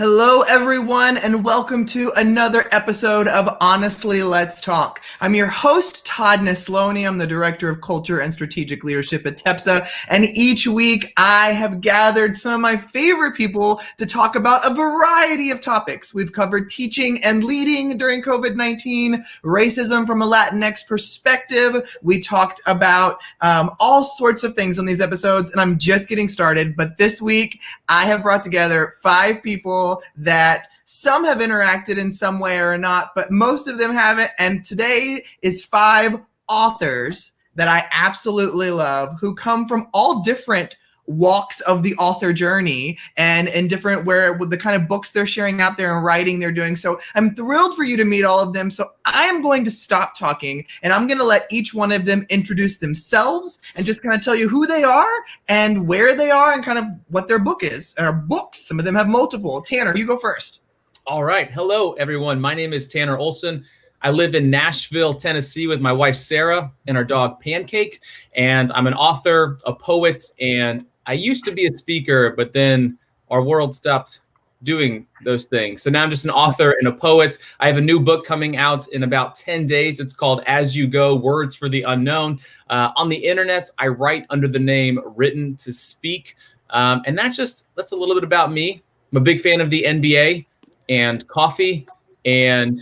Hello, everyone, and welcome to another episode of Honestly Let's Talk. I'm your host, Todd Neslony. I'm the Director of Culture and Strategic Leadership at TEPSA, and each week I have gathered some of my favorite people to talk about a variety of topics. We've covered teaching and leading during COVID-19, racism from a Latinx perspective. We talked about all sorts of things on these episodes, and I'm just getting started, but this week I have brought together 5 people that some have interacted in some way or not, but most of them haven't. And today is 5 authors that I absolutely love who come from all different walks of the author journey and in different where with the kind of books they're sharing out there and writing they're doing. So I'm thrilled for you to meet all of them. So I am going to stop talking and I'm going to let each one of them introduce themselves and just kind of tell you who they are and where they are and kind of what their book is. Or books, some of them have multiple. Tanner, you go first. All right. Hello, everyone. My name is Tanner Olson. I live in Nashville, Tennessee with my wife, Sarah, and our dog, Pancake. And I'm an author, a poet, and I used to be a speaker, but then our world stopped doing those things. So now I'm just an author and a poet. I have a new book coming out in about 10 days. It's called As You Go, Words for the Unknown. On the internet, I write under the name Written to Speak. And that's a little bit about me. I'm a big fan of the NBA and coffee and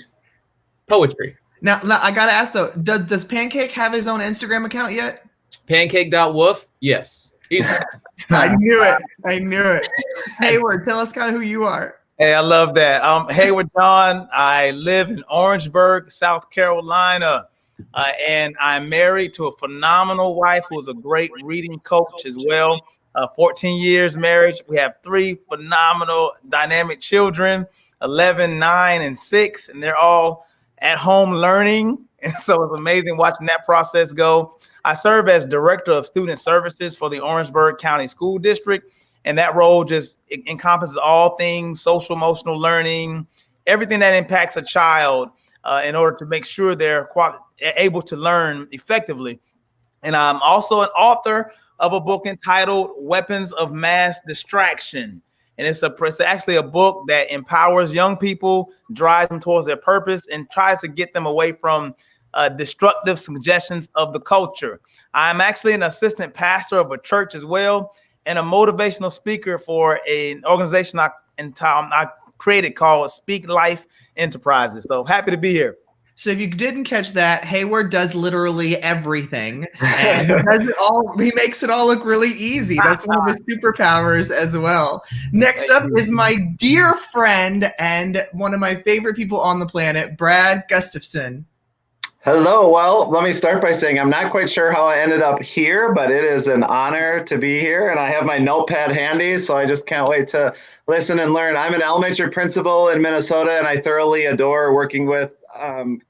poetry. Now I got to ask though, does Pancake have his own Instagram account yet? Pancake.woof? Yes. I knew it. Hayward, tell us kind of who you are. Hey, I love that. I'm Hayward John. I live in Orangeburg, South Carolina, and I'm married to a phenomenal wife who is a great reading coach as well. 14 years marriage. We have 3 phenomenal, dynamic children, 11, 9, and 6, and they're all at home learning. And so it's amazing watching that process go. I serve as Director of Student Services for the Orangeburg County School District. And that role just encompasses all things social emotional learning, everything that impacts a child in order to make sure they're able to learn effectively. And I'm also an author of a book entitled Weapons of Mass Distraction. And it's actually a book that empowers young people, drives them towards their purpose, and tries to get them away from destructive suggestions of the culture. I'm actually an assistant pastor of a church as well, and a motivational speaker for an organization I created called Speak Life Enterprises. So happy to be here. So if you didn't catch that, Hayward does literally everything. And he makes it all look really easy. That's one of his superpowers as well. Next up is my dear friend and one of my favorite people on the planet, Brad Gustafson. Hello. Well, let me start by saying I'm not quite sure how I ended up here, but it is an honor to be here. And I have my notepad handy, so I just can't wait to listen and learn. I'm an elementary principal in Minnesota, and I thoroughly adore working with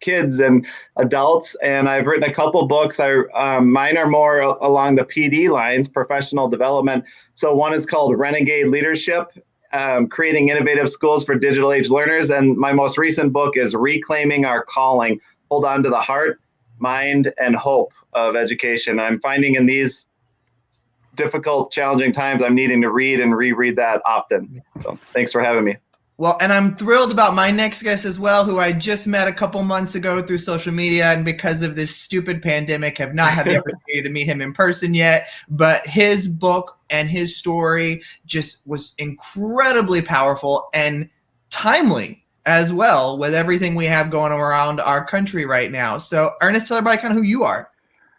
kids and adults. And I've written a couple books. Mine are more along the PD lines, professional development. So one is called Renegade Leadership, Creating Innovative Schools for Digital Age Learners. And my most recent book is Reclaiming Our Calling. Hold on to the heart, mind, and hope of education. I'm finding in these difficult, challenging times, I'm needing to read and reread that often. So thanks for having me. Well, and I'm thrilled about my next guest as well, who I just met a couple months ago through social media, and because of this stupid pandemic, have not had the opportunity to meet him in person yet. But his book and his story just was incredibly powerful and timely as well with everything we have going around our country right now. So Ernest, tell everybody kind of who you are.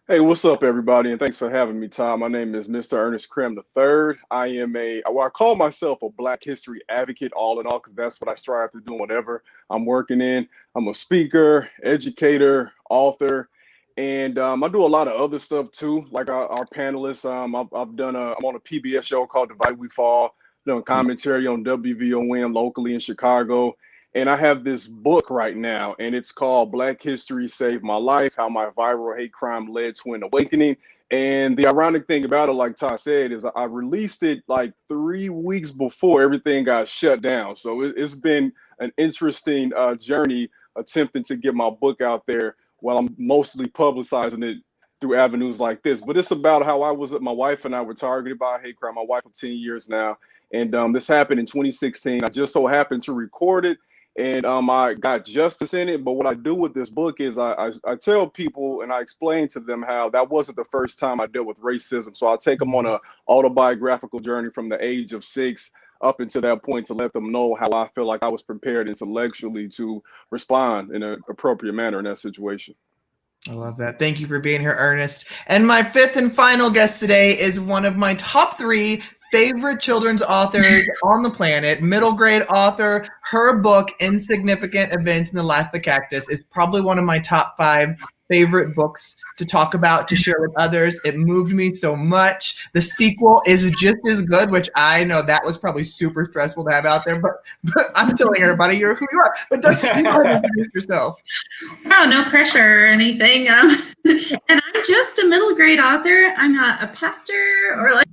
Hey, what's up, everybody? And thanks for having me, Tom. My name is Mr. Ernest Cram III. I call myself a Black history advocate all in all, because that's what I strive to do whatever I'm working in. I'm a speaker, educator, author, and I do a lot of other stuff too, like our panelists. I'm on a PBS show called Divide We Fall, doing commentary on WVON locally in Chicago. And I have this book right now, and it's called Black History Saved My Life, How My Viral Hate Crime Led to an Awakening. And the ironic thing about it, like Todd said, is I released it like 3 weeks before everything got shut down. So it's been an interesting journey attempting to get my book out there while I'm mostly publicizing it through avenues like this. But it's about how my wife and I were targeted by hate crime. My wife for 10 years now. And this happened in 2016. I just so happened to record it, and I got justice in it. But what I do with this book is I tell people and I explain to them how that wasn't the first time I dealt with racism. So I'll take them on a autobiographical journey from the age of 6 up until that point to let them know how I feel like I was prepared intellectually to respond in an appropriate manner in that situation. I love that. Thank you for being here, Ernest. And my fifth and final guest today is one of my top 3 favorite children's authors on the planet, middle grade author. Her book, Insignificant Events in the Life of a Cactus, is probably one of my top 5 favorite books to talk about, to share with others. It moved me so much. The sequel is just as good, which I know that was probably super stressful to have out there, but I'm telling everybody you're who you are. But Dusty, you go ahead and introduce yourself. Oh, no pressure or anything. And I'm just a middle grade author. I'm not a pastor or like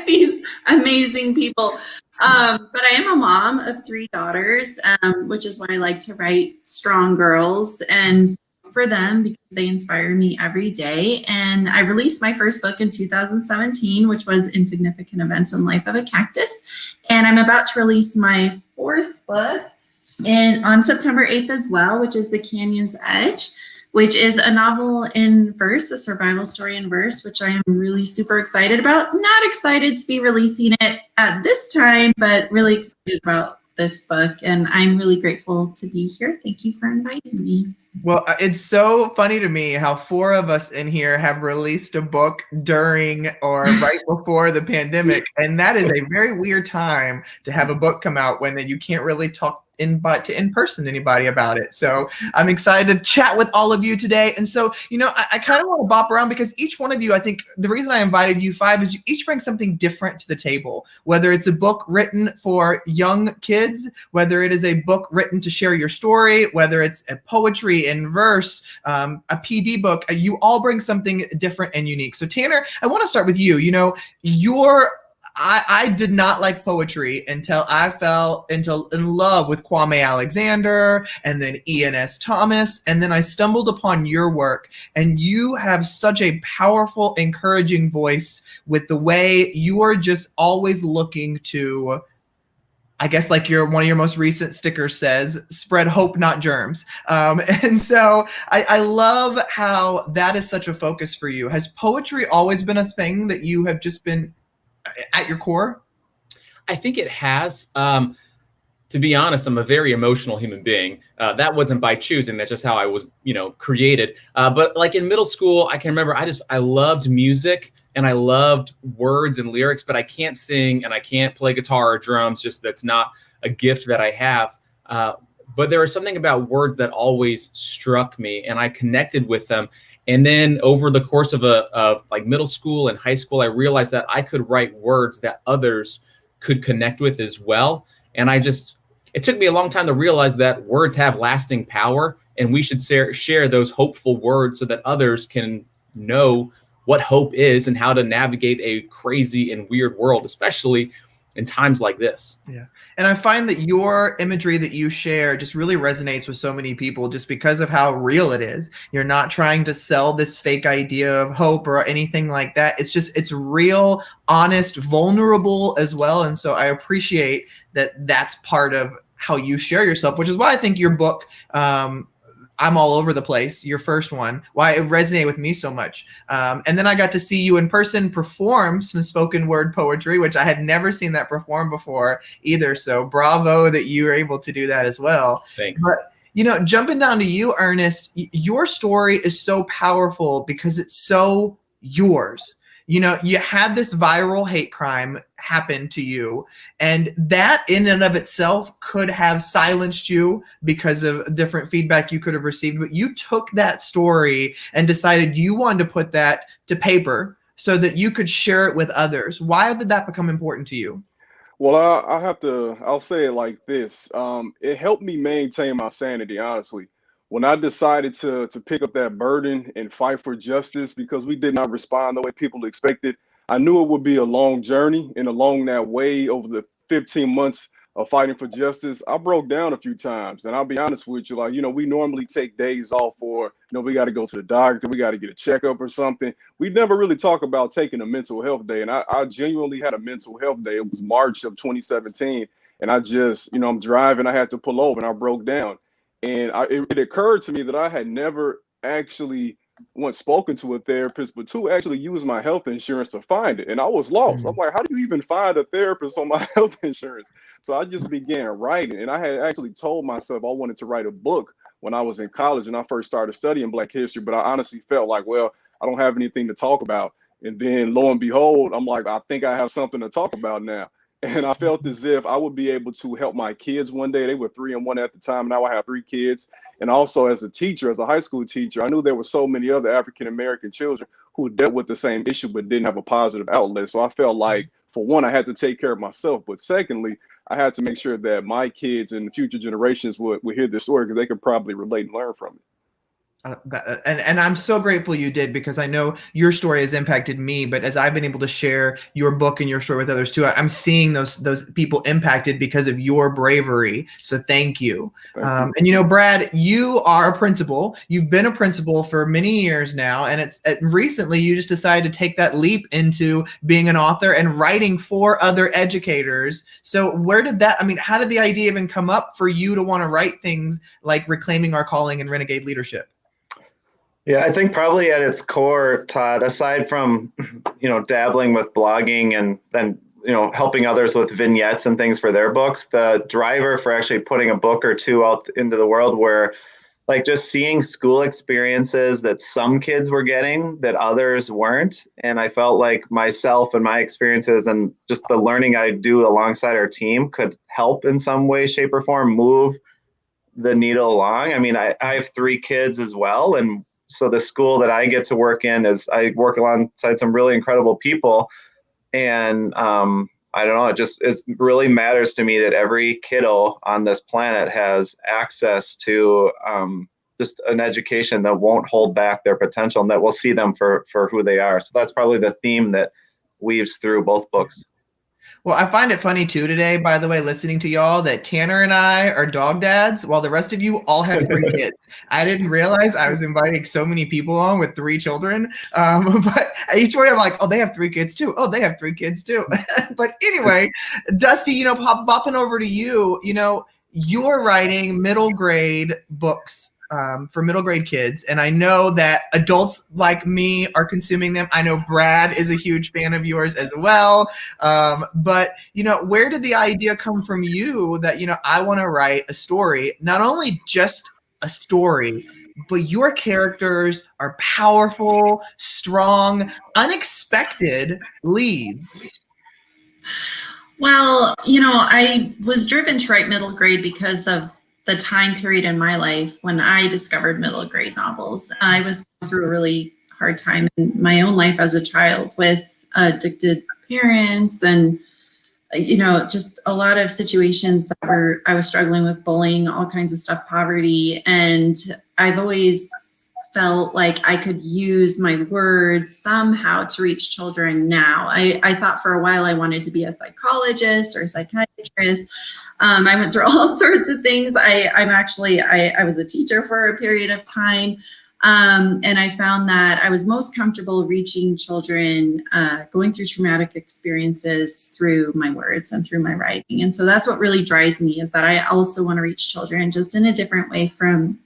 these amazing people. But I am a mom of 3 daughters, which is why I like to write strong girls and for them because they inspire me every day. And I released my first book in 2017, which was Insignificant Events in the Life of a Cactus. And I'm about to release my 4th book on September 8th as well, which is The Canyon's Edge, which is a novel in verse, a survival story in verse, which I am really super excited about. Not excited to be releasing it at this time, but really excited about this book. And I'm really grateful to be here. Thank you for inviting me. Well, it's so funny to me how 4 of us in here have released a book during or right before the pandemic. And that is a very weird time to have a book come out when you can't really talk in person to anybody about it. So I'm excited to chat with all of you today. And so, I kind of want to bop around because each one of you, I think the reason I invited you 5 is you each bring something different to the table, whether it's a book written for young kids, whether it is a book written to share your story, whether it's a poetry in verse, a PD book, you all bring something different and unique. So Tanner, I want to start with you. I did not like poetry until I fell in love with Kwame Alexander and then Ian S. Thomas. And then I stumbled upon your work, and you have such a powerful, encouraging voice with the way you are just always looking to, I guess like one of your most recent stickers says, spread hope, not germs. And so I love how that is such a focus for you. Has poetry always been a thing that you have just been at your core? I think it has. To be honest, I'm a very emotional human being. That wasn't by choosing. That's just how I was, created. But like in middle school, I can remember I loved music and I loved words and lyrics, but I can't sing and I can't play guitar or drums. Just that's not a gift that I have. But there was something about words that always struck me, and I connected with them. And then over the course of like middle school and high school, I realized that I could write words that others could connect with as well. And it took me a long time to realize that words have lasting power, and we should share those hopeful words so that others can know what hope is and how to navigate a crazy and weird world, especially in times like this. Yeah. And I find that your imagery that you share just really resonates with so many people just because of how real it is. You're not trying to sell this fake idea of hope or anything like that. It's real, honest, vulnerable as well. And so I appreciate that that's part of how you share yourself, which is why I think your book, I'm All Over the Place, your first one, why it resonated with me so much. And then I got to see you in person perform some spoken word poetry, which I had never seen that perform before either. So bravo that you were able to do that as well. Thanks. But, jumping down to you, Ernest, your story is so powerful because it's so yours. You had this viral hate crime happen to you, and that in and of itself could have silenced you because of different feedback you could have received. But you took that story and decided you wanted to put that to paper so that you could share it with others. Why did that become important to you? Well, I'll say it like this. It helped me maintain my sanity, honestly. When I decided to pick up that burden and fight for justice because we did not respond the way people expected, I knew it would be a long journey, and along that way over the 15 months of fighting for justice, I broke down a few times. And I'll be honest with you, like, we normally take days off for, we got to go to the doctor, we got to get a checkup or something. We never really talk about taking a mental health day. And I genuinely had a mental health day. It was March of 2017. And I just, I'm driving, I had to pull over and I broke down. And it occurred to me that I had never actually once spoken to a therapist, but two, actually used my health insurance to find it. And I was lost. I'm like, how do you even find a therapist on my health insurance? So I just began writing. And I had actually told myself I wanted to write a book when I was in college and I first started studying Black history. But I honestly felt like, well, I don't have anything to talk about. And then lo and behold, I'm like, I think I have something to talk about now. And I felt as if I would be able to help my kids one day. They were 3 and 1 at the time. Now I have 3 kids. And also as a teacher, as a high school teacher, I knew there were so many other African-American children who dealt with the same issue but didn't have a positive outlet. So I felt like, for one, I had to take care of myself. But secondly, I had to make sure that my kids and the future generations would hear this story because they could probably relate and learn from it. And I'm so grateful you did, because I know your story has impacted me, but as I've been able to share your book and your story with others too, I'm seeing those people impacted because of your bravery. So thank you. And Brad, you are a principal. You've been a principal for many years now, and recently you just decided to take that leap into being an author and writing for other educators. So where did that, how did the idea even come up for you to want to write things like Reclaiming Our Calling and Renegade Leadership? Yeah, I think probably at its core, Todd, aside from, dabbling with blogging and then, helping others with vignettes and things for their books, the driver for actually putting a book or two out into the world were like just seeing school experiences that some kids were getting that others weren't. And I felt like myself and my experiences and just the learning I do alongside our team could help in some way, shape, or form move the needle along. I have 3 kids as well. And so the school that I get to work in is I work alongside some really incredible people. And I don't know, it really matters to me that every kiddo on this planet has access to just an education that won't hold back their potential and that will see them for who they are. So that's probably the theme that weaves through both books. Well, I find it funny too today, by the way, listening to y'all, that Tanner and I are dog dads while the rest of you all have 3 kids. I didn't realize I was inviting so many people on with 3 children. But each one I'm like, oh, they have 3 kids too. Oh, they have 3 kids too. But anyway, Dusty, bopping over to you, you're writing middle grade books for middle grade kids. And I know that adults like me are consuming them. I know Brad is a huge fan of yours as well. But, where did the idea come from you that, I want to write a story, not only just a story, but your characters are powerful, strong, unexpected leads? Well, I was driven to write middle grade because of the time period in my life when I discovered middle grade novels. I was going through a really hard time in my own life as a child with addicted parents and, just a lot of situations that I was struggling with bullying, all kinds of stuff, poverty. And I've always felt like I could use my words somehow to reach children now. I thought for a while I wanted to be a psychologist or a psychiatrist. I went through all sorts of things. I was a teacher for a period of time. And I found that I was most comfortable reaching children going through traumatic experiences through my words and through my writing. And so that's what really drives me, is that I also want to reach children just in a different way from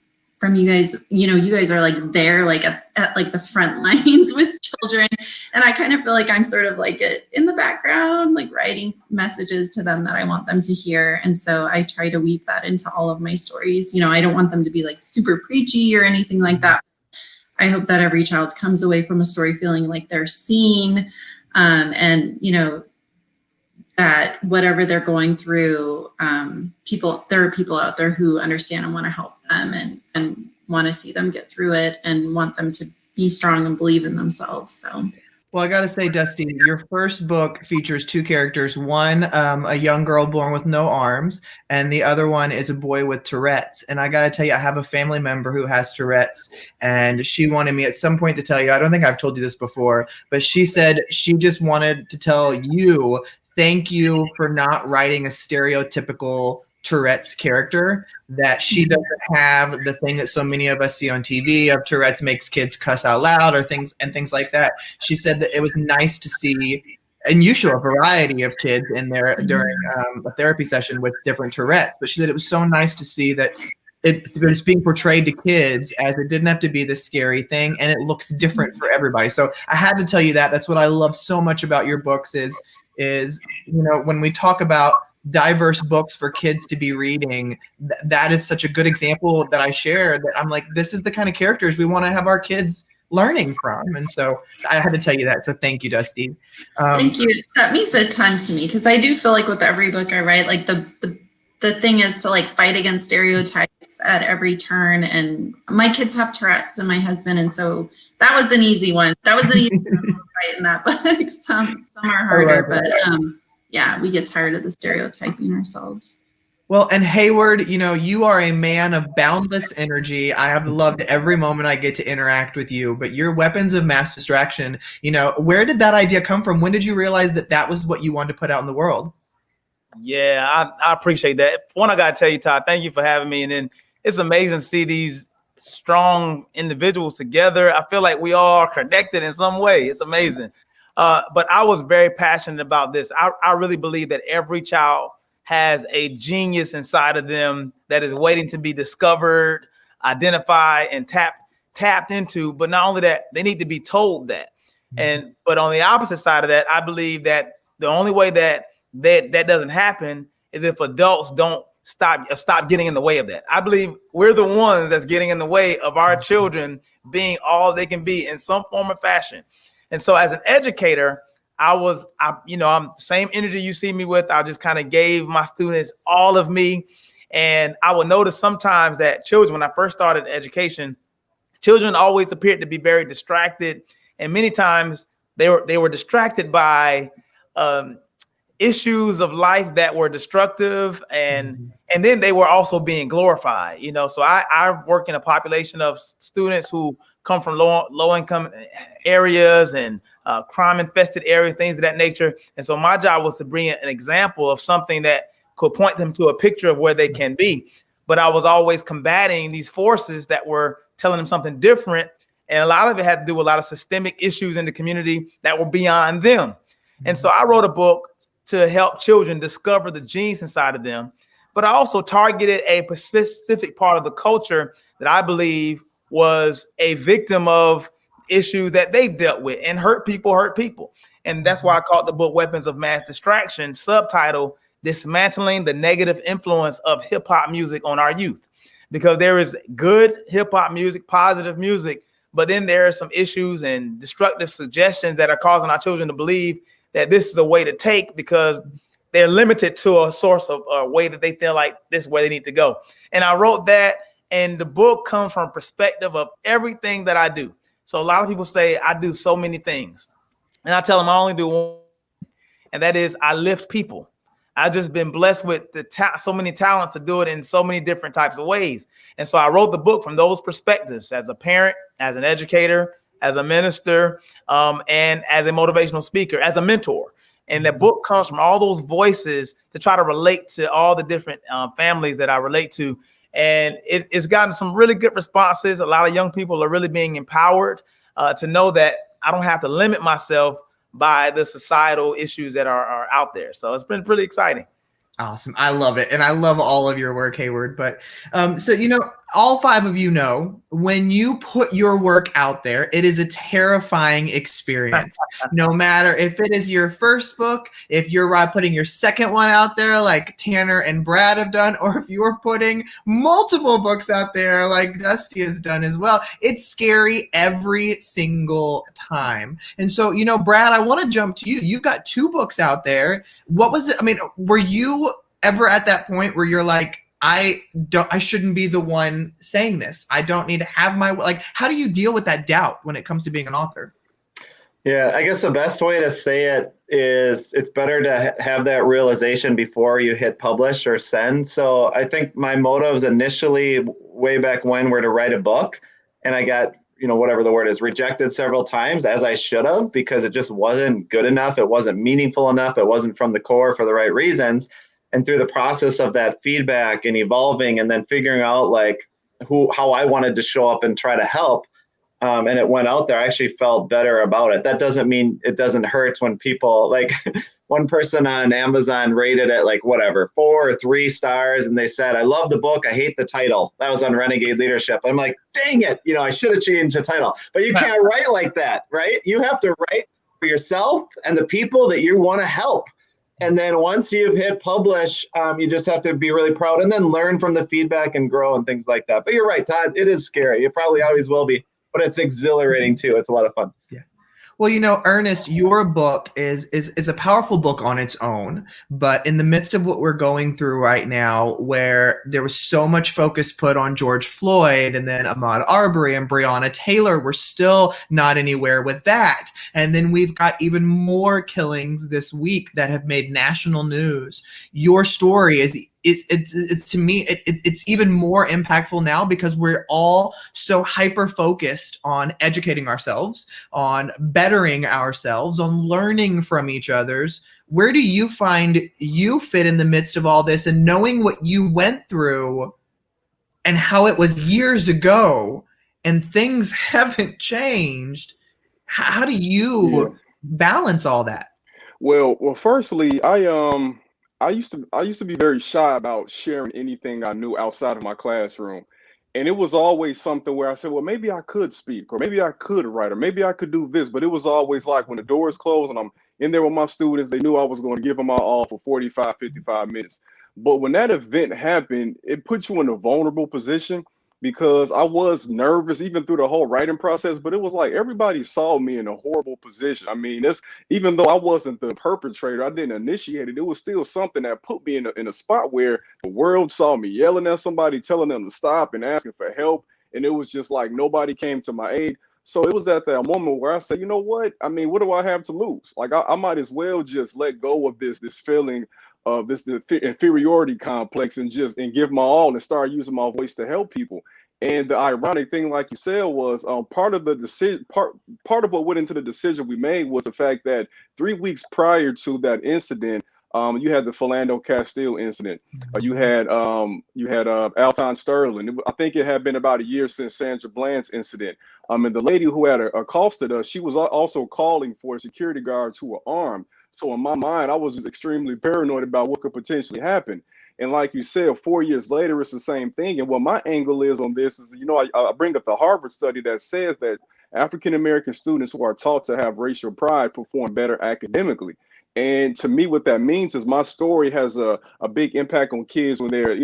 you guys. You guys are like there, like at like the front lines with children. And I kind of feel like I'm sort of like in the background, like writing messages to them that I want them to hear. And so I try to weave that into all of my stories. I don't want them to be like super preachy or anything like that. I hope that every child comes away from a story feeling like they're seen, and that whatever they're going through, there are people out there who understand and want to help them and want to see them get through it and want them to be strong and believe in themselves. So. Well, I got to say, Dusty, your first book features 2 characters. One, a young girl born with no arms, and the other one is a boy with Tourette's. And I got to tell you, I have a family member who has Tourette's, and she wanted me at some point to tell you, I don't think I've told you this before, but she said she just wanted to tell you, thank you for not writing a stereotypical Tourette's character, that she doesn't have the thing that so many of us see on TV of Tourette's makes kids cuss out loud or things like that. She said that it was nice to see, and you show a variety of kids in there during a therapy session with different Tourette's, but she said it was so nice to see that it was being portrayed to kids as it didn't have to be this scary thing, and it looks different for everybody. So I had to tell you that. That's what I love so much about your books is when we talk about diverse books for kids to be reading, that is such a good example that I share, that I'm like, this is the kind of characters we want to have our kids learning from. And so I had to tell you that. So thank you, Dusty. Thank you. That means a ton to me, because I do feel like with every book I write, like the thing is to like fight against stereotypes at every turn. And my kids have Tourette's and my husband, and so that was an easy one. That was an easy one to fight in that book. Some are harder, but yeah, we get tired of the stereotyping ourselves. Well, and Hayward, you are a man of boundless energy. I have loved every moment I get to interact with you, but your weapons of mass distraction, where did that idea come from? When did you realize that that was what you wanted to put out in the world? Yeah, I appreciate that. One, I got to tell you, Todd, thank you for having me. And then it's amazing to see these strong individuals together. I feel like we all are connected in some way. It's amazing. But I was very passionate about this. I really believe that every child has a genius inside of them that is waiting to be discovered, identified, and tapped into. But not only that, they need to be told that. But on the opposite side of that, I believe that the only way that doesn't happen is if adults don't stop getting in the way of that. I believe we're the ones that's getting in the way of our children being all they can be in some form or fashion. And so as an educator, I'm the same energy you see me with. I just kind of gave my students all of me. And I would notice sometimes that children, when I first started education, children always appeared to be very distracted. And many times they were distracted by issues of life that were destructive, and then they were also being glorified. So I work in a population of students who come from low income areas and crime infested areas, things of that nature. And so my job was to bring an example of something that could point them to a picture of where they can be. But I was always combating these forces that were telling them something different. And a lot of it had to do with a lot of systemic issues in the community that were beyond them. And so I wrote a book to help children discover the genes inside of them. But I also targeted a specific part of the culture that I believe was a victim of issues that they've dealt with, and hurt people. And that's why I called the book Weapons of Mass Distraction, subtitle, Dismantling the Negative Influence of Hip Hop Music on Our Youth. Because there is good hip hop music, positive music, but then there are some issues and destructive suggestions that are causing our children to believe that this is a way to take, because they're limited to a source of a way that they feel like this is where they need to go. And I wrote that, and the book comes from a perspective of everything that I do. So a lot of people say I do so many things, and I tell them I only do one, and that is I lift people. I've just been blessed with so many talents to do it in so many different types of ways. And so I wrote the book from those perspectives, as a parent, as an educator, as a minister, and as a motivational speaker, as a mentor. And the book comes from all those voices to try to relate to all the different families that I relate to. And it's gotten some really good responses. A lot of young people are really being empowered to know that I don't have to limit myself by the societal issues that are out there. So it's been pretty exciting. Awesome. I love it. And I love all of your work, Hayward. But so, all five of you know, when you put your work out there, it is a terrifying experience. No matter if it is your first book, if you're putting your second one out there like Tanner and Brad have done, or if you're putting multiple books out there like Dusty has done as well, it's scary every single time. And so, Brad, I want to jump to you. You've got 2 books out there. What was it? I mean, were you ever at that point where you're like, I shouldn't be the one saying this. I don't need to have how do you deal with that doubt when it comes to being an author? Yeah, I guess the best way to say it is it's better to have that realization before you hit publish or send. So I think my motives initially way back when were to write a book, and I got, whatever the word is, rejected several times, as I should have, because it just wasn't good enough. It wasn't meaningful enough. It wasn't from the core for the right reasons. And through the process of that feedback and evolving and then figuring out like how I wanted to show up and try to help, and it went out there, I actually felt better about it. That doesn't mean it doesn't hurt when people, like one person on Amazon rated it like 4 or 3 stars. And they said, I love the book. I hate the title. That was on Renegade Leadership. I'm like, dang it. I should have changed the title, but you can't write like that, right? You have to write for yourself and the people that you want to help. And then once you've hit publish, you just have to be really proud and then learn from the feedback and grow and things like that. But you're right, Todd, it is scary. It probably always will be, but it's exhilarating too. It's a lot of fun. Yeah. Well, Ernest, your book is a powerful book on its own, but in the midst of what we're going through right now, where there was so much focus put on George Floyd and then Ahmaud Arbery and Breonna Taylor, we're still not anywhere with that. And then we've got even more killings this week that have made national news. Your story is it's to me it's even more impactful now because we're all so hyper focused on educating ourselves, on bettering ourselves, on learning from each other's. Where do you find you fit in the midst of all this, and knowing what you went through and how it was years ago and things haven't changed? How do you balance all that? Well, firstly, I used to be very shy about sharing anything I knew outside of my classroom. And it was always something where I said, well, maybe I could speak, or maybe I could write, or maybe I could do this. But it was always like when the doors closed and I'm in there with my students, they knew I was going to give them my all for 45, 55 minutes. But when that event happened, it put you in a vulnerable position because I was nervous even through the whole writing process. But it was like everybody saw me in a horrible position. I mean, even though I wasn't the perpetrator, I didn't initiate it. It was still something that put me in a spot where the world saw me yelling at somebody, telling them to stop and asking for help. And it was just like nobody came to my aid. So it was at that moment where I said, you know what? I mean, what do I have to lose? Like, I might as well just let go of this feeling of this inferiority complex and give my all and start using my voice to help people. And the ironic thing, like you said, was part of the decision. Part of what went into the decision we made was the fact that 3 weeks prior to that incident, you had the Philando Castile incident. You had Alton Sterling. I think it had been about a year since Sandra Bland's incident. And the lady who had accosted us, she was also calling for security guards who were armed. So in my mind, I was extremely paranoid about what could potentially happen. And like you said, 4 years later, it's the same thing. And what my angle is on this is, I bring up the Harvard study that says that African-American students who are taught to have racial pride perform better academically. And to me, what that means is my story has a big impact on kids when they're,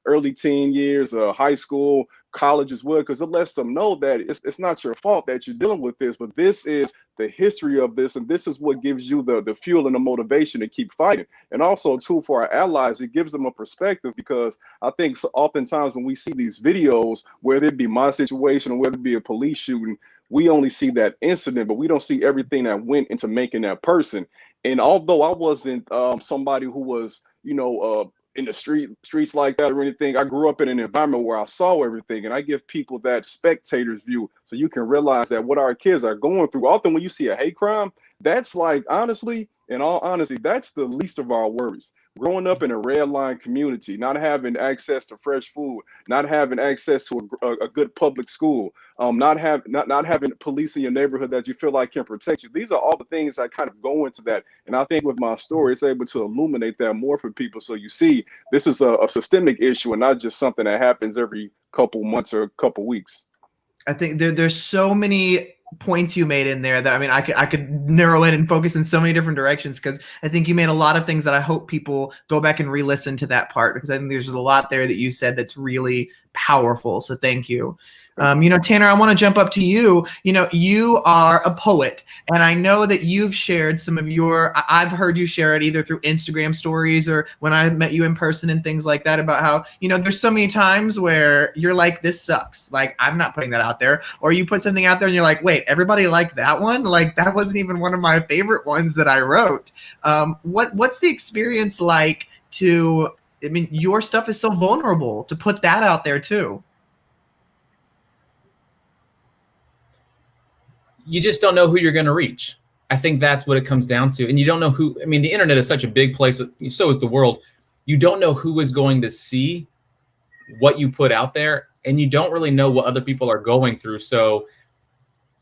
early teen years, high school, college as well, because it lets them know that it's not your fault that you're dealing with this, but this is the history of this, and this is what gives you the fuel and the motivation to keep fighting. And also, too, for our allies, it gives them a perspective, because I think oftentimes when we see these videos, whether it be my situation or whether it be a police shooting, we only see that incident, but we don't see everything that went into making that person. And although I wasn't somebody who was, in the streets like that or anything, I grew up in an environment where I saw everything, and I give people that spectator's view so you can realize that what our kids are going through. Often when you see a hate crime, that's like, honestly, in all honesty, that's the least of our worries. Growing up in a red line community, not having access to fresh food, not having access to a good public school, not having police in your neighborhood that you feel like can protect you. These are all the things that kind of go into that. And I think with my story, it's able to illuminate that more for people. So you see, this is a systemic issue and not just something that happens every couple months or a couple weeks. I think there's so many points you made in there that, I mean, I could narrow in and focus in so many different directions, because I think you made a lot of things that I hope people go back and re-listen to that part, because I think there's a lot there that you said that's really powerful. So thank you. Tanner, I want to jump up to you. You are a poet, and I know that you've shared some of I've heard you share it either through Instagram stories or when I met you in person and things like that, about how, there's so many times where you're like, this sucks. Like, I'm not putting that out there. Or you put something out there and you're like, wait, everybody liked that one? Like, that wasn't even one of my favorite ones that I wrote. What's the experience like your stuff is so vulnerable, to put that out there too. you just don't know who you're going to reach. I think that's what it comes down to. And you don't know who, I mean, the internet is such a big place. So is the world. You don't know who is going to see what you put out there, and you don't really know what other people are going through. So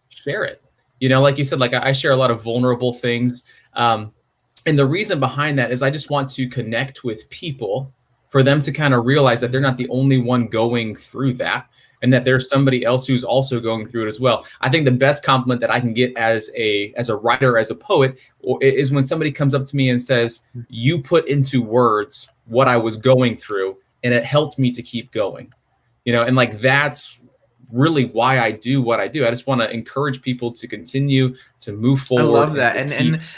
share it. You know, like you said, like I share a lot of vulnerable things. And the reason behind that is I just want to connect with people for them to kind of realize that they're not the only one going through that, and that there's somebody else who's also going through it as well. I think the best compliment that I can get as a writer, as a poet, is when somebody comes up to me and says, you put into words what I was going through, and it helped me to keep going. You know, and like that's really why I do what I do. I just want to encourage people to continue to move forward. I love that.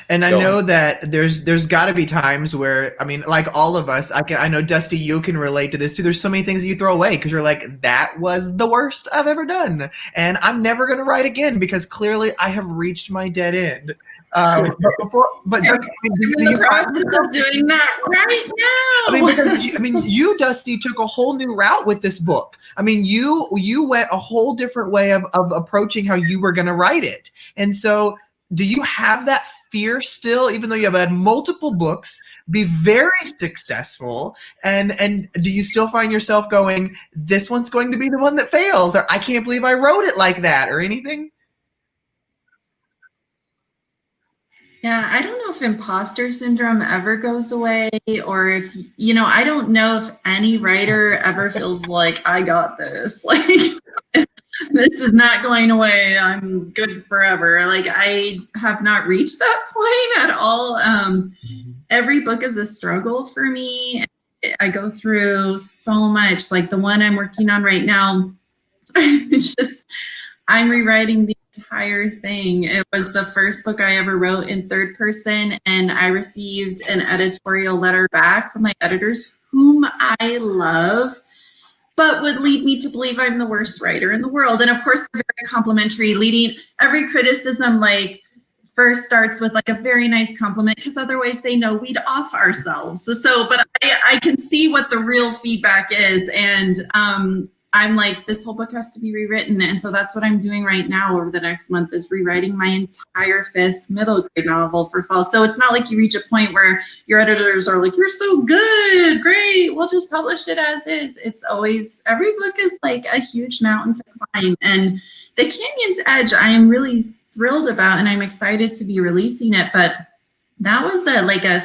And I know that there's got to be times where, I mean, like all of us, I know Dusty, you can relate to this too. There's so many things that you throw away because you're like, that was the worst I've ever done, and I'm never going to write again because clearly I have reached my dead end. I'm in the process of doing that right now. I mean, because you, Dusty, took a whole new route with this book. I mean, you went a whole different way of approaching how you were going to write it. And so, do you have that fear still, even though you have had multiple books, be very successful? And do you still find yourself going, this one's going to be the one that fails, or I can't believe I wrote it like that, or anything? Yeah, I don't know if imposter syndrome ever goes away, or if, you know, I don't know if any writer ever feels like, I got this. Like, this is not going away. I'm good forever. Like, I have not reached that point at all. Every book is a struggle for me. I go through so much. Like the one I'm working on right now, I'm rewriting the entire thing. It was the first book I ever wrote in third person, and I received an editorial letter back from my editors, whom I love, but would lead me to believe I'm the worst writer in the world. And of course, they're very complimentary. Leading every criticism, like, first starts with like a very nice compliment, because otherwise they know we'd off ourselves. So, but I can see what the real feedback is, and I'm like, this whole book has to be rewritten. And so that's what I'm doing right now over the next month, is rewriting my entire 5th middle grade novel for fall. So it's not like you reach a point where your editors are like, you're so good, great, we'll just publish it as is. It's always, every book is like a huge mountain to climb. And The Canyon's Edge, I am really thrilled about, and I'm excited to be releasing it. But that was a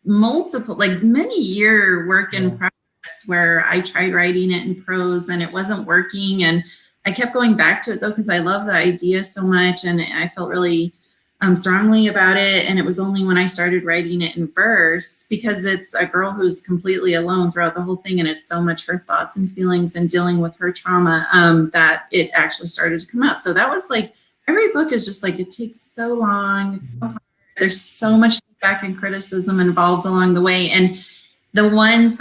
multiple, like many year work in progress, where I tried writing it in prose and it wasn't working, and I kept going back to it though because I love the idea so much, and I felt really strongly about it. And it was only when I started writing it in verse, because it's a girl who's completely alone throughout the whole thing, and it's so much her thoughts and feelings and dealing with her trauma, that it actually started to come out. So that was like, every book is just like, it takes so long, it's so hard, there's so much feedback and criticism involved along the way. And the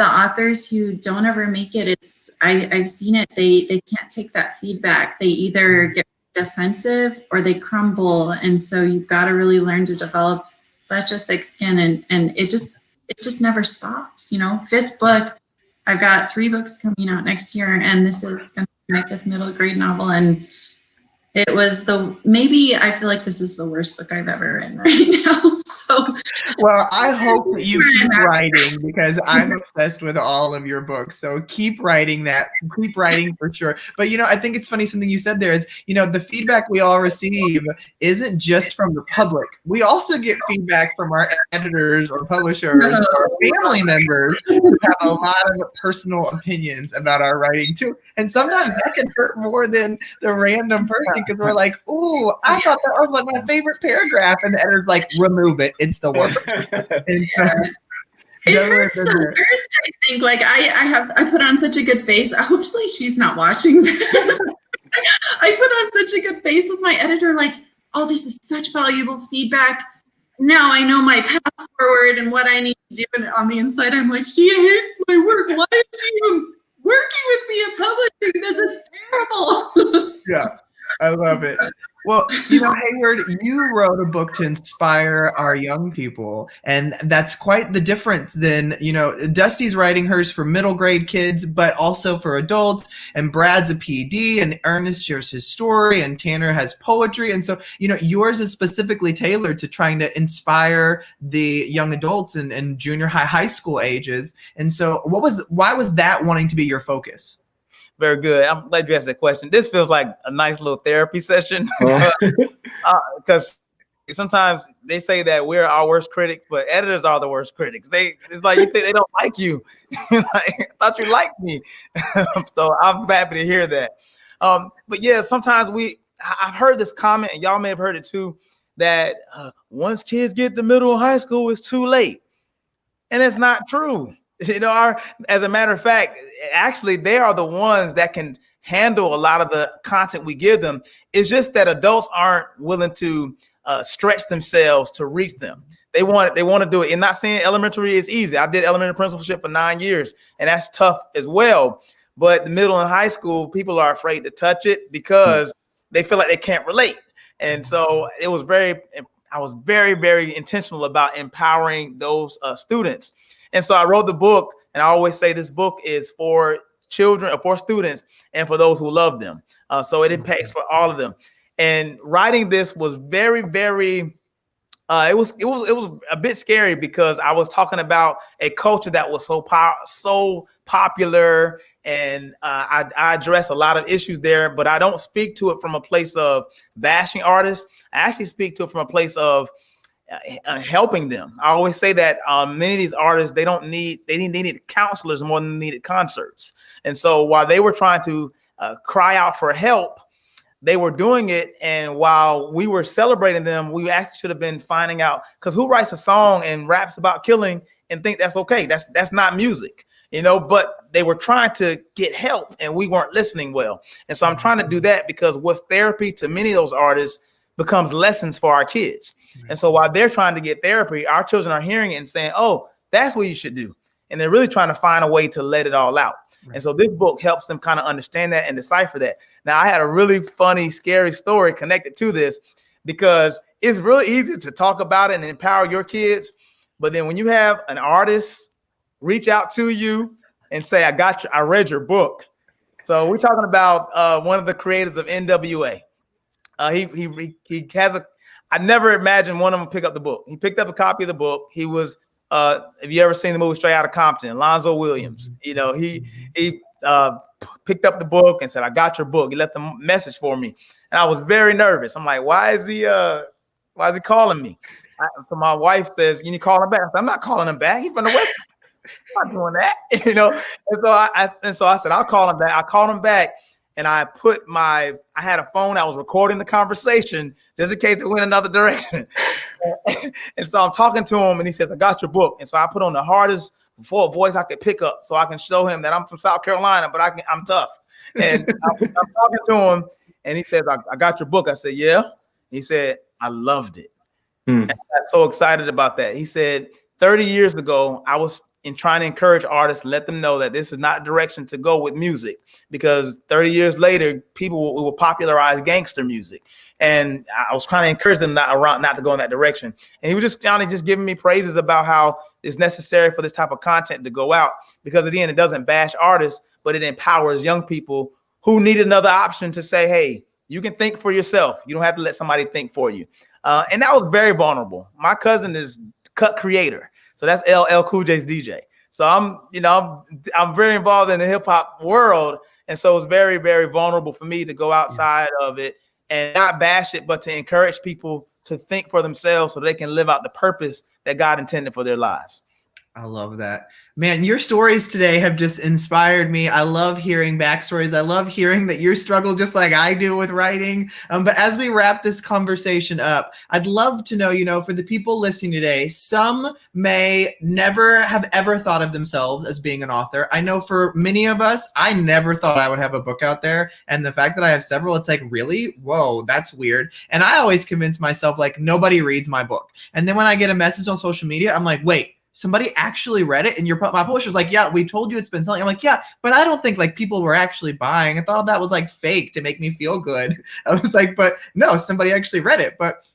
authors who don't ever make it, I've seen it, they can't take that feedback. They either get defensive or they crumble. And so you've got to really learn to develop such a thick skin, and it just never stops, you know. 5th book, I've got 3 books coming out next year, and this is going to be my 5th middle grade novel. And it was maybe I feel like this is the worst book I've ever written right now. So, well, I hope that you keep writing, because I'm obsessed with all of your books. So keep writing for sure. But, you know, I think it's funny, something you said there is, you know, the feedback we all receive isn't just from the public. We also get feedback from our editors or publishers or family members who have a lot of personal opinions about our writing too. And sometimes that can hurt more than the random person, because we're like, ooh, I thought that was like my favorite paragraph. And the editor's like, remove it. It's the worst. It hurts the worst, I think. Like I put on such a good face. Hopefully she's not watching this. I put on such a good face with my editor, like, oh, this is such valuable feedback. Now I know my path forward and what I need to do. And on the inside, I'm like, she hates my work. Why is she even working with me in publishing this? It's terrible. Yeah, I love it. Well, Hayward, you wrote a book to inspire our young people, and that's quite the difference than, Dusty's writing hers for middle grade kids, but also for adults, and Brad's a PD, and Ernest shares his story, and Tanner has poetry, and so, yours is specifically tailored to trying to inspire the young adults and junior high school ages. And so why was that wanting to be your focus? Very good. I'm glad you asked that question. This feels like a nice little therapy session because sometimes they say that we're our worst critics, but editors are the worst critics. It's like you think they don't like you. Like, I thought you liked me. So I'm happy to hear that. But yeah, sometimes I've heard this comment, and y'all may have heard it too, that once kids get to middle and high school, it's too late. And it's not true. As a matter of fact, actually, they are the ones that can handle a lot of the content we give them. It's just that adults aren't willing to stretch themselves to reach them. They want to do it. And not saying elementary is easy. I did elementary principalship for 9 years, and that's tough as well. But the middle and high school, people are afraid to touch it because they feel like they can't relate. And so I was very, very intentional about empowering those students. And so I wrote the book, and I always say this book is for children, or for students, and for those who love them. So it impacts for all of them. And writing this was very, very, it was a bit scary because I was talking about a culture that was so popular, and I address a lot of issues there, but I don't speak to it from a place of bashing artists. I actually speak to it from a place of helping them. I always say that many of these artists, they needed counselors more than they needed concerts. And so while they were trying to cry out for help, they were doing it. And while we were celebrating them, we actually should have been finding out, because who writes a song and raps about killing and think that's okay? That's not music, but they were trying to get help and we weren't listening well. And so I'm trying to do that, because what's therapy to many of those artists becomes lessons for our kids. And so while they're trying to get therapy, our children are hearing it and saying, oh, that's what you should do. And they're really trying to find a way to let it all out. Right. And so this book helps them kind of understand that and decipher that. Now, I had a really funny, scary story connected to this, because it's really easy to talk about it and empower your kids. But then when you have an artist reach out to you and say, I read your book. So we're talking about one of the creators of NWA. He has I never imagined one of them pick up the book. He picked up a copy of the book. He was, have you ever seen the movie Straight Outta Compton? Alonzo Williams. He picked up the book and said, I got your book. He left a message for me. And I was very nervous. I'm like, why is he calling me? So my wife says, you need to call him back. I said, I'm not calling him back. He's from the West. I'm not doing that, And so I said, I'll call him back. I called him back. And I had a phone that was recording the conversation just in case it went another direction. And so I'm talking to him and he says, I got your book. And so I put on the hardest voice I could pick up so I can show him that I'm from South Carolina, but I'm tough. And I'm talking to him and he says, I got your book. I said, yeah. He said, I loved it. And I got so excited about that. He said, 30 years ago, I was trying to encourage artists, let them know that this is not a direction to go with music, because 30 years later, people will popularize gangster music. And I was trying to encourage them not to go in that direction. And he was just kind of just giving me praises about how it's necessary for this type of content to go out, because at the end, it doesn't bash artists, but it empowers young people who need another option to say, hey, you can think for yourself. You don't have to let somebody think for you. And that was very vulnerable. My cousin is Cut Creator. So that's LL Cool J's DJ. So I'm very involved in the hip hop world. And so it's very, very vulnerable for me to go outside of it and not bash it, but to encourage people to think for themselves so they can live out the purpose that God intended for their lives. I love that. Man, your stories today have just inspired me. I love hearing backstories. I love hearing that you struggle just like I do with writing. But as we wrap this conversation up, I'd love to know, for the people listening today, some may never have ever thought of themselves as being an author. I know for many of us, I never thought I would have a book out there. And the fact that I have several, it's like, really? Whoa, that's weird. And I always convince myself, like, nobody reads my book. And then when I get a message on social media, I'm like, wait, somebody actually read it, and my publisher's like, yeah, we told you it's been selling. I'm like, yeah, but I don't think like people were actually buying. I thought that was like fake to make me feel good. I was like, but no, somebody actually read it. But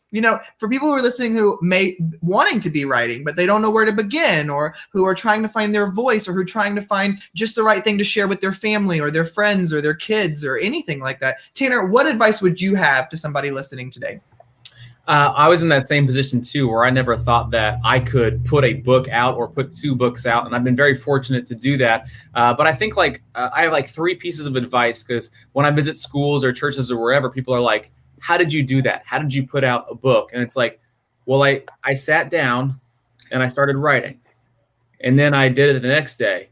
for people who are listening who may wanting to be writing, but they don't know where to begin, or who are trying to find their voice, or who are trying to find just the right thing to share with their family or their friends or their kids or anything like that. Tanner, what advice would you have to somebody listening today? I was in that same position too, where I never thought that I could put a book out or put 2 books out. And I've been very fortunate to do that. But I think I have 3 pieces of advice, because when I visit schools or churches or wherever, people are like, how did you do that? How did you put out a book? And it's like, well, I sat down and I started writing, and then I did it the next day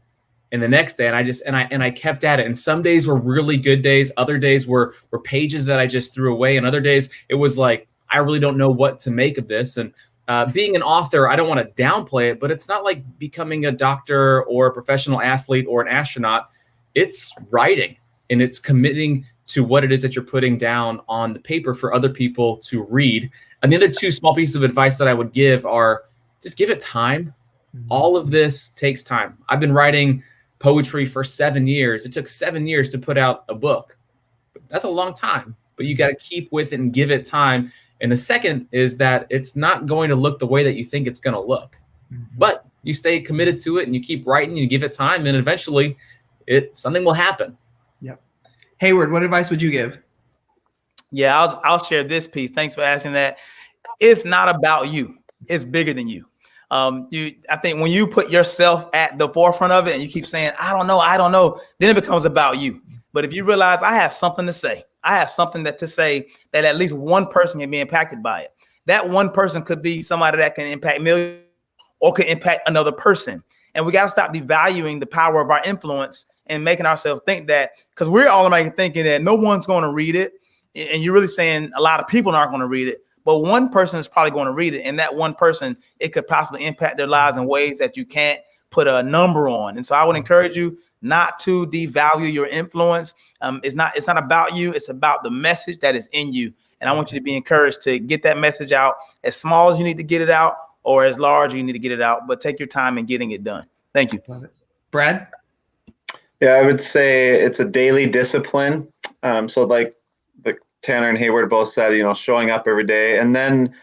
and the next day. And I kept at it. And some days were really good days. Other days were pages that I just threw away. And other days it was like, I really don't know what to make of this. And being an author, I don't want to downplay it, but it's not like becoming a doctor or a professional athlete or an astronaut. It's writing, and it's committing to what it is that you're putting down on the paper for other people to read. And the other 2 small pieces of advice that I would give are just give it time. All of this takes time. I've been writing poetry for 7 years. It took 7 years to put out a book. That's a long time, but you got to keep with it and give it time. And the second is that it's not going to look the way that you think it's going to look, but you stay committed to it and you keep writing, you give it time, and eventually something will happen. Yep. Hayward, what advice would you give? Yeah, I'll share this piece. Thanks for asking that. It's not about you. It's bigger than you. I think when you put yourself at the forefront of it and you keep saying, I don't know, then it becomes about you. But if you realize I have something to say, I have something to say that at least one person can be impacted by it. That one person could be somebody that can impact millions or could impact another person. And we got to stop devaluing the power of our influence and making ourselves think that, because we're automatically thinking that no one's going to read it. And you're really saying a lot of people aren't going to read it, but one person is probably going to read it. And that one person, it could possibly impact their lives in ways that you can't put a number on. And so I would encourage you not to devalue your influence. It's not about you. It's about the message that is in you. And I want you to be encouraged to get that message out as small as you need to get it out, or as large as you need to get it out, but take your time in getting it done. Thank you. Love it. Brad? Yeah, I would say it's a daily discipline. So like Tanner and Hayward both said, showing up every day, and then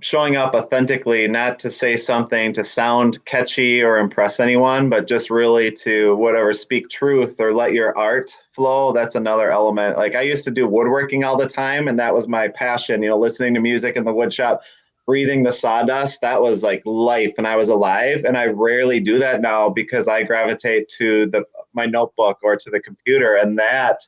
showing up authentically, not to say something to sound catchy or impress anyone, but just really to speak truth or let your art flow. That's another element. Like I used to do woodworking all the time, and that was my passion, listening to music in the wood shop, breathing the sawdust. That was like life, and I was alive. And I rarely do that now because I gravitate to my notebook or to the computer, and that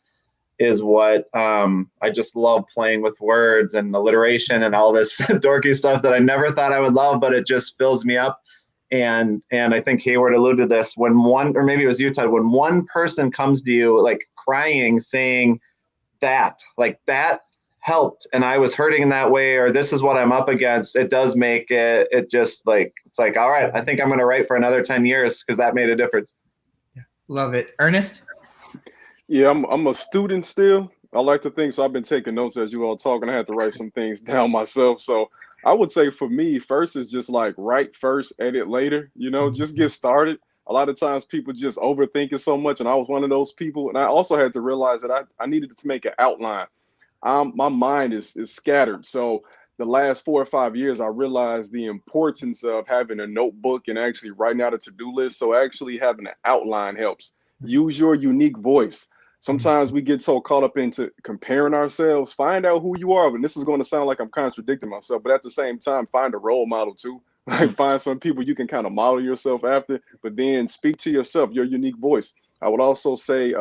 is what I just love, playing with words and alliteration and all this dorky stuff that I never thought I would love, but it just fills me up. And I think Hayward alluded to this, when one, or maybe it was you, Todd, when one person comes to you like crying, saying that helped, and I was hurting in that way, or this is what I'm up against, it does make it just like, it's like, all right, I think I'm going to write for another 10 years because that made a difference. Yeah. Love it. Ernest? Yeah, I'm a student still. I like to think so. I've been taking notes as you all talk, and I had to write some things down myself. So I would say for me, first is just like write first, edit later, just get started. A lot of times people just overthink it so much, and I was one of those people. And I also had to realize that I needed to make an outline. My mind is scattered. So the last 4 or 5 years, I realized the importance of having a notebook and actually writing out a to-do list. So actually having an outline helps. Use your unique voice. Sometimes we get so caught up into comparing ourselves. Find out who you are. And this is going to sound like I'm contradicting myself, but at the same time, find a role model too. Like find some people you can kind of model yourself after, but then speak to yourself, your unique voice. I would also say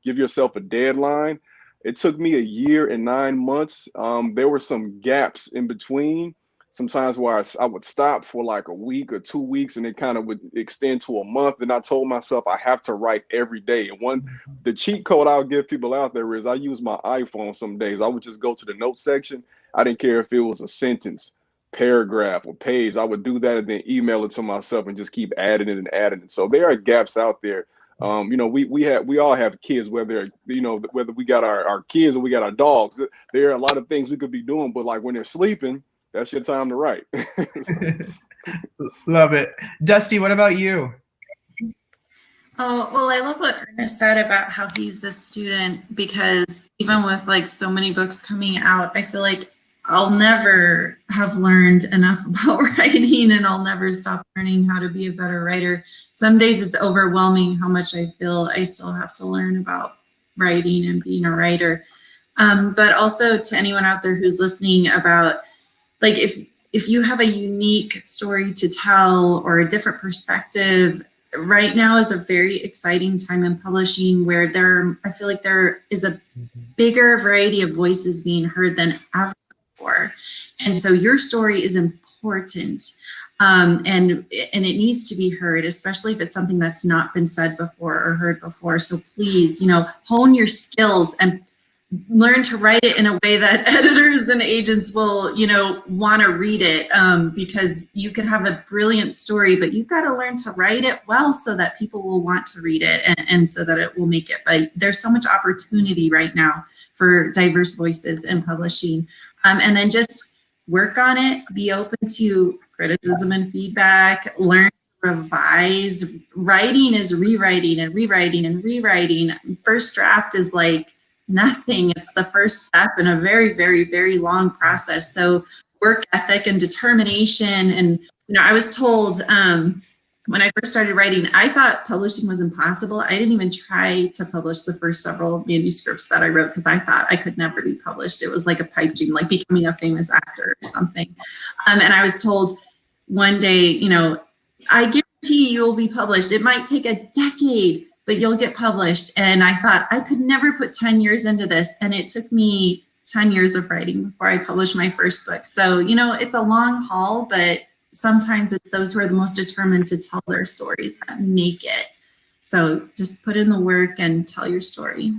give yourself a deadline. It took me 1 year and 9 months. There were some gaps in between. Sometimes where I would stop for like a week or 2 weeks, and it kind of would extend to a month. And I told myself I have to write every day. And the cheat code I'll give people out there is I use my iPhone some days. I would just go to the notes section. I didn't care if it was a sentence, paragraph, or page. I would do that and then email it to myself and just keep adding it and adding it. So there are gaps out there. We all have kids, whether we got our kids or we got our dogs. There are a lot of things we could be doing, but like when they're sleeping, that's your time to write. Love it. Dusty, what about you? Oh, well, I love what Ernest said about how he's a student, because even with like so many books coming out, I feel like I'll never have learned enough about writing, and I'll never stop learning how to be a better writer. Some days it's overwhelming how much I feel I still have to learn about writing and being a writer. But also to anyone out there who's listening, about like if you have a unique story to tell or a different perspective, right now is a very exciting time in publishing, where I feel like there is a bigger variety of voices being heard than ever before. And so your story is important, and it needs to be heard, especially if it's something that's not been said before or heard before. So please, hone your skills and learn to write it in a way that editors and agents will, want to read it, because you could have a brilliant story, but you've got to learn to write it well so that people will want to read it, and so that it will make it. But there's so much opportunity right now for diverse voices in publishing, and then just work on it, be open to criticism and feedback, learn to revise. Writing is rewriting and rewriting and rewriting. First draft is like nothing. It's the first step in a very, very, very long process. So work ethic and determination. And, I was told when I first started writing, I thought publishing was impossible. I didn't even try to publish the first several manuscripts that I wrote, because I thought I could never be published. It was like a pipe dream, like becoming a famous actor or something. And I was told one day, I guarantee you will be published. It might take a decade, but you'll get published. And I thought I could never put 10 years into this. And it took me 10 years of writing before I published my first book. So, it's a long haul, but sometimes it's those who are the most determined to tell their stories that make it. So just put in the work and tell your story.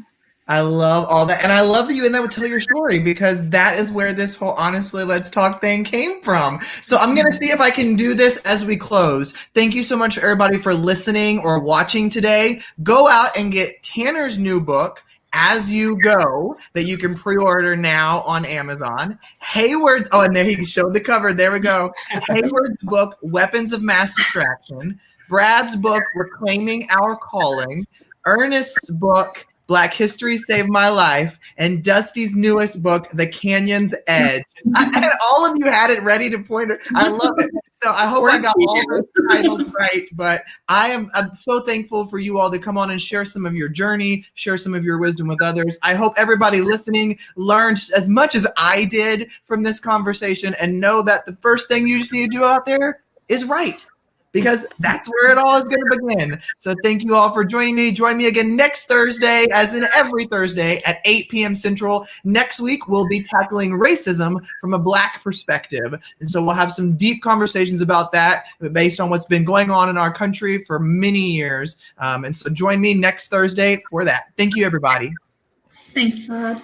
I love all that. And I love that you end that would tell your story, because that is where this whole Honestly Let's Talk thing came from. So I'm going to see if I can do this as we close. Thank you so much, everybody, for listening or watching today. Go out and get Tanner's new book, As You Go, that you can pre-order now on Amazon. Hayward's, and there he showed the cover. There we go. Hayward's book, Weapons of Mass Distraction. Brad's book, Reclaiming Our Calling. Ernest's book, Black History Saved My Life, and Dusty's newest book, The Canyon's Edge. And all of you had it ready to point. I love it. So I hope I got all those titles right, but I'm so thankful for you all to come on and share some of your journey, share some of your wisdom with others. I hope everybody listening learned as much as I did from this conversation, and know that the first thing you just need to do out there is write, because that's where it all is going to begin. So thank you all for joining me. Join me again next Thursday, as in every Thursday at 8 p.m. Central. Next week, we'll be tackling racism from a Black perspective. And so we'll have some deep conversations about that based on what's been going on in our country for many years. And so join me next Thursday for that. Thank you, everybody. Thanks, Todd.